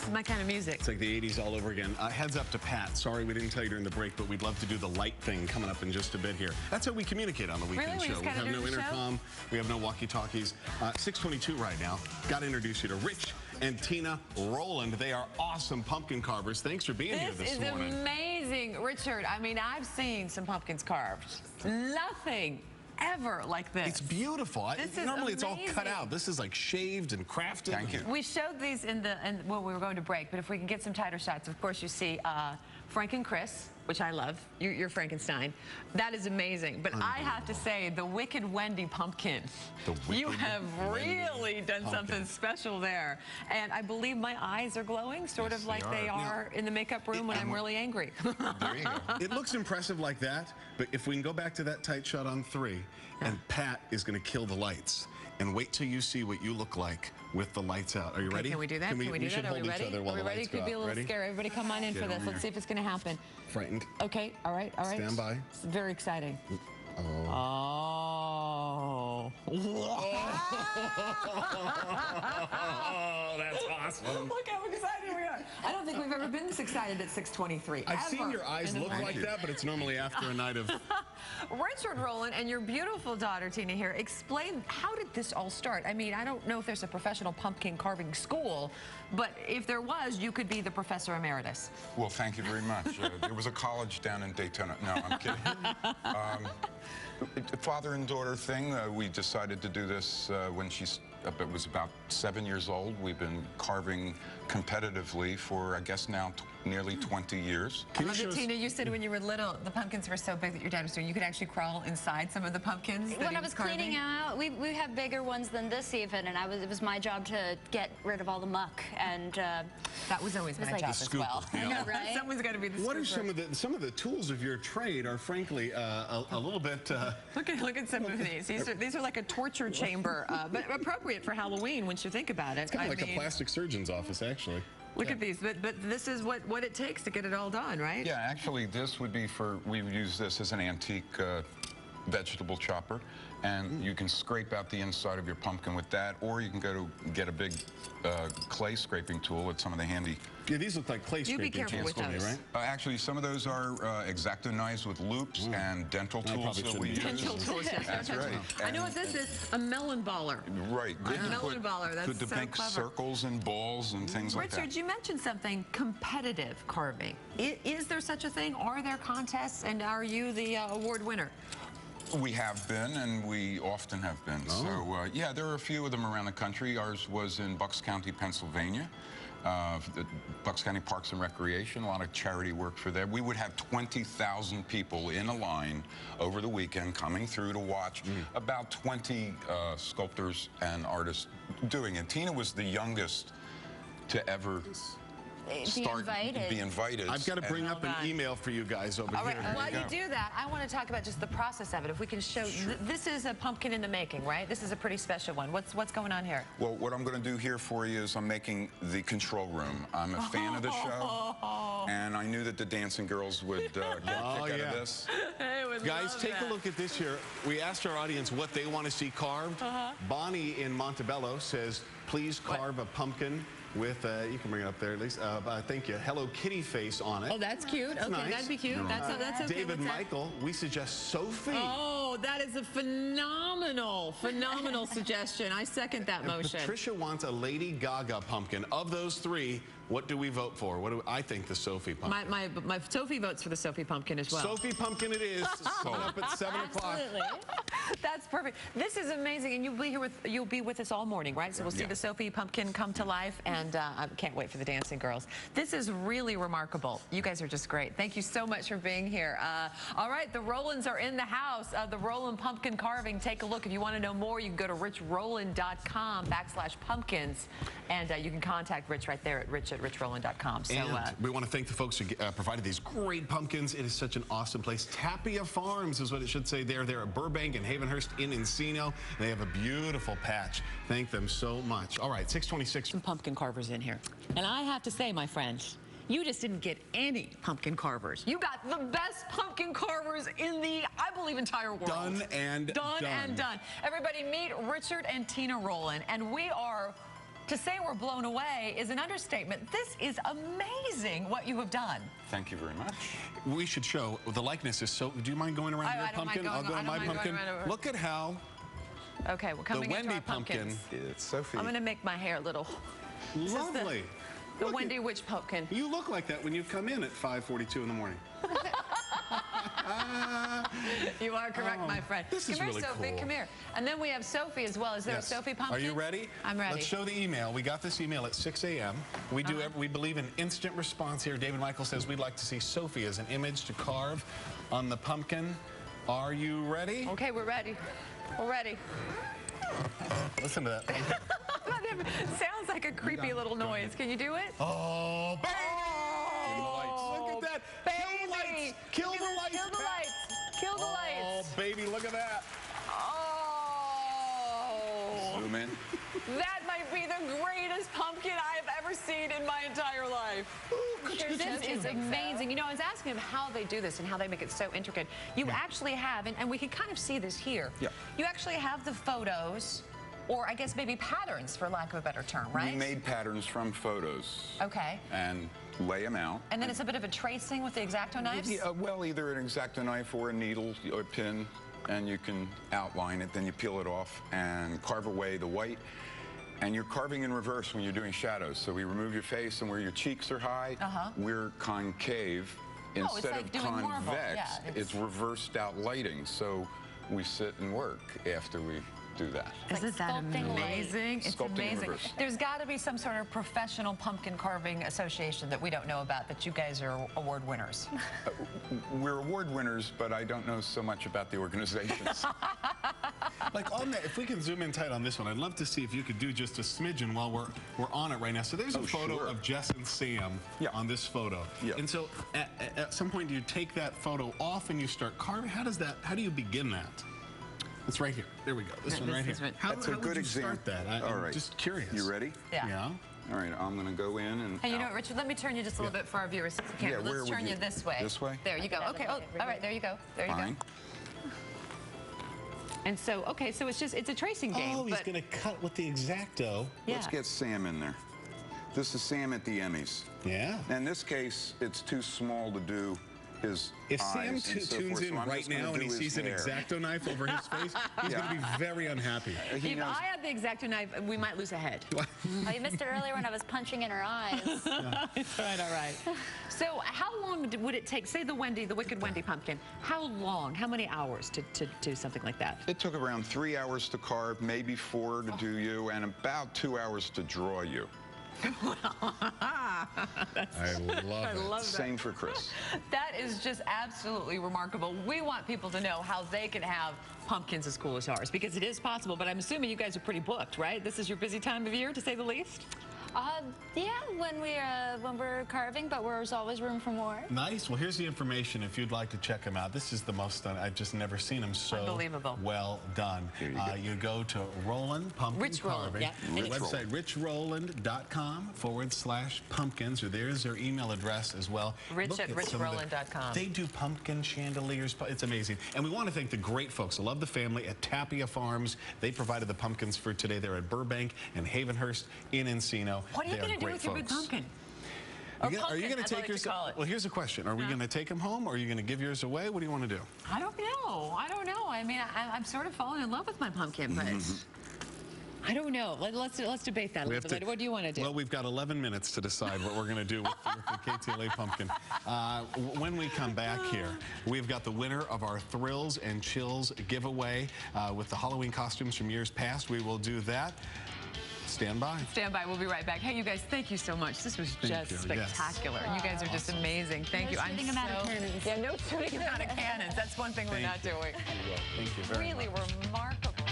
is my kind of music. It's like the 80s all over again. Heads up to Pat. Sorry we didn't tell you during the break, but we'd love to do the light thing coming up in just a bit here. That's how we communicate on the weekend show. We have no intercom. We have no walkie-talkies. 6:22 right now. Got to introduce you to Rich and Tina Roland. They are awesome pumpkin carvers. Thanks for being here this morning. This is amazing, Richard. I mean, I've seen some pumpkins carved. Nothing ever like this. It's beautiful. Normally it's all cut out. This is like shaved and crafted. Thank you. We showed these well, we were going to break, but if we can get some tighter shots, of course you see Frank and Chris, which I love. You're Frankenstein. That is amazing. But I have to say, the Wicked Wendy pumpkin. You have really done something special there. And I believe my eyes are glowing, sort of like they are in the makeup room when I'm really angry. There you go. It looks impressive like that, but if we can go back to that tight shot on 3, and Pat is going to kill the lights. And wait till you see what you look like with the lights out. Are you ready? Can we do that? Can we do that? Are we ready? Are we ready? Could be a little scary. Everybody come on in for this. Let's see if it's going to happen. Frightened. Okay. All right. All right. Stand by. It's very exciting. Oh. Oh. That's awesome. Look how excited we are. I don't think we've ever been this excited at 6:23. I've seen your eyes look like that, but it's normally after a night of... Richard, Roland, and your beautiful daughter, Tina, here. Explain, how did this all start? I mean, I don't know if there's a professional pumpkin carving school, but if there was, you could be the professor emeritus. Well, thank you very much. There was a college down in Daytona. No, I'm kidding. Father and daughter thing. We decided to do this when she was about 7 years old. We've been carving competitively for, I guess, now nearly 20 years. I love it, Tina. You said when you were little, the pumpkins were so big that your dad was doing, you could actually crawl inside some of the pumpkins. When I was cleaning out, we have bigger ones than this even, and it was my job to get rid of all the muck, and that was always my job as well. You know? Right? Someone's got to be the What scooper. are some of the tools of your trade are frankly a little bit look at some of these. These are like a torture chamber, but appropriate for Halloween once you think about it. It's kind of like a plastic surgeon's office, actually. Look at these, but this is what it takes to get it all done, right? Yeah, actually, this would be we would use this as an antique vegetable chopper, and you can scrape out the inside of your pumpkin with that, or you can go to get a big clay scraping tool with some of the handy. Yeah, these look like clay scraping tools, be careful with those. right? Actually, some of those are X-Acto knives with loops and dental tools that we use. Dental tools, yes. That's right. I know what this is, a melon baller. Right. A melon baller, that's good to make circles and balls and things like that. Richard, you mentioned something, competitive carving. Is there such a thing? Are there contests, and are you the award winner? We have been, and we often have been. Oh. So, yeah, there are a few of them around the country. Ours was in Bucks County, Pennsylvania. The Bucks County Parks and Recreation, a lot of charity work for them. We would have 20,000 people in a line over the weekend coming through to watch about 20 sculptors and artists doing it. Tina was the youngest to ever be invited. I've got to bring up an email for you guys over all here. Right, while you do that, I want to talk about just the process of it. If we can show, this is a pumpkin in the making, right? This is a pretty special one. What's going on here? Well, what I'm going to do here for you is I'm making the control room. I'm a fan of the show, and I knew that the dancing girls would get a kick out of this. Guys, take a look at this here. We asked our audience what they want to see carved. Bonnie in Montebello says, please carve a pumpkin with, you can bring it up there at least, thank you, Hello Kitty face on it. Oh, that's cute. Okay, nice. That'd be cute. That's okay. David Michael, we suggest Sophie. Oh, that is a phenomenal suggestion. I second that motion. Patricia wants a Lady Gaga pumpkin. Of those 3, what do we vote for? What do I think the Sophie pumpkin? My Sophie votes for the Sophie pumpkin as well. Sophie pumpkin it is. Coming up at 7 o'clock. That's perfect. This is amazing, and you'll be with us all morning, right? So we'll see the Sophie pumpkin come to life, and I can't wait for the dancing girls. This is really remarkable. You guys are just great. Thank you so much for being here. All right, the Rolands are in the house. The Roland pumpkin carving. Take a look. If you want to know more, you can go to richroland.com/pumpkins, and you can contact Rich right there at richroland.com. So, and we want to thank the folks who provided these great pumpkins. It is such an awesome place. Tapia Farms is what it should say there. They're at Burbank and Havenhurst in Encino. They have a beautiful patch. Thank them so much. All right, 6:26. Some pumpkin carvers in here. And I have to say, my friends, you just didn't get any pumpkin carvers. You got the best pumpkin carvers in the, I believe, entire world. Done and done. Everybody meet Richard and Tina Roland. And we are to say we're blown away is an understatement. This is amazing what you have done. Thank you very much. We should show, the likeness is so, do you mind going around your pumpkin? I'll go on my pumpkin. Look at how we're coming the into Wendy our pumpkin. It's Sophie. I'm going to make my hair a little. Lovely. The Wendy Witch pumpkin. You look like that when you come in at 5:42 in the morning. You are correct, my friend. This is really Sophie, cool. come here. And then we have Sophie as well. Is there a Sophie pumpkin? Are you ready? I'm ready. Let's show the email. We got this email at 6 a.m. We do. We believe in instant response here. David Michael says we'd like to see Sophie as an image to carve on the pumpkin. Are you ready? Okay, we're ready. We're ready. Listen to that. Sounds like a creepy little noise. Can you do it? Oh, baby! Oh, look at that. baby! Kill the lights. Kill the lights. Kill the lights. Oh, baby, look at that. Oh. Zoom in. That might be the greatest pumpkin I have ever seen in my entire life. This is amazing. You know, I was asking him how they do this and how they make it so intricate. You actually have, and we can kind of see this here. Yeah. You actually have the photos, or I guess maybe patterns, for lack of a better term, right? We made patterns from photos. Okay. And lay them out. And then it's a bit of a tracing with the X-Acto knives? Yeah, well, either an X-Acto knife or a needle or a pin, and you can outline it, then you peel it off and carve away the white. And you're carving in reverse when you're doing shadows. So we remove your face, and where your cheeks are high, we're concave. Instead like of doing convex, marble. Yeah, it's reversed out lighting. So we sit and work after we do that. Isn't that amazing? It's amazing. Reverse. There's got to be some sort of professional pumpkin carving association that we don't know about, that you guys are award winners. We're award winners, but I don't know so much about the organizations. Like on that, if we can zoom in tight on this one, I'd love to see if you could do just a smidgen while we're on it right now. So there's a photo of Jess and Sam on this photo. Yeah. And so at some point, do you take that photo off and you start carving? How do you begin that? It's right here. There we go. This one right here. That's a good example. Start that? I'm just curious. You ready? Yeah. All right, I'm going to go in and you know what, Richard, let me turn you just a little bit for our viewers. Yeah, let's turn you this way. This way? There you go. Okay. Oh, all right. There you go. There you go. And so, okay, so it's a tracing game. Oh, he's going to cut with the X-Acto. Yeah. Let's get Sam in there. This is Sam at the Emmys. Yeah. In this case, it's too small to do his If eyes Sam tunes in right now and he sees an X-Acto knife over his face, he's going to be very unhappy. If I had the X-Acto knife, we might lose a head. Oh, you missed it earlier when I was punching in her eyes. All right. So how long would it take, say the Wicked Wendy pumpkin, how long, how many hours to do something like that? It took around 3 hours to carve, maybe 4 to do you, and about 2 hours to draw you. I love it. Same for Chris. That is just absolutely remarkable. We want people to know how they can have pumpkins as cool as ours, because it is possible, but I'm assuming you guys are pretty booked, right? This is your busy time of year, to say the least? Yeah, when we're carving, but there's always room for more. Nice. Well, here's the information if you'd like to check them out. This is the most done. I've just never seen them so unbelievable. Well done. You go to Roland Pumpkin Rich Carving. Roland, yeah. Website richroland.com/pumpkins, or there's their email address as well. Rich@richroland.com. They do pumpkin chandeliers. It's amazing. And we want to thank the great folks. I love the family at Tapia Farms. They provided the pumpkins for today. They're at Burbank and Havenhurst in Encino. What are you going to do with your big pumpkin? Are you going to take yours? Well, here's a question. Are we going to take them home, or are you going to give yours away? What do you want to do? I don't know. I mean, I'm sort of falling in love with my pumpkin, but I don't know. Let's debate that a little bit later. What do you want to do? Well, we've got 11 minutes to decide what we're going to do with the KTLA pumpkin. When we come back here, we've got the winner of our Thrills and Chills giveaway with the Halloween costumes from years past. We will do that. Stand by. Stand by. We'll be right back. Hey, you guys, thank you so much. This was just spectacular. Yes. You guys are just amazing. Thank you. Shooting them out of cannons. Yeah, no shooting them out of cannons. That's one thing we're not doing. Thank you very much. Really remarkable.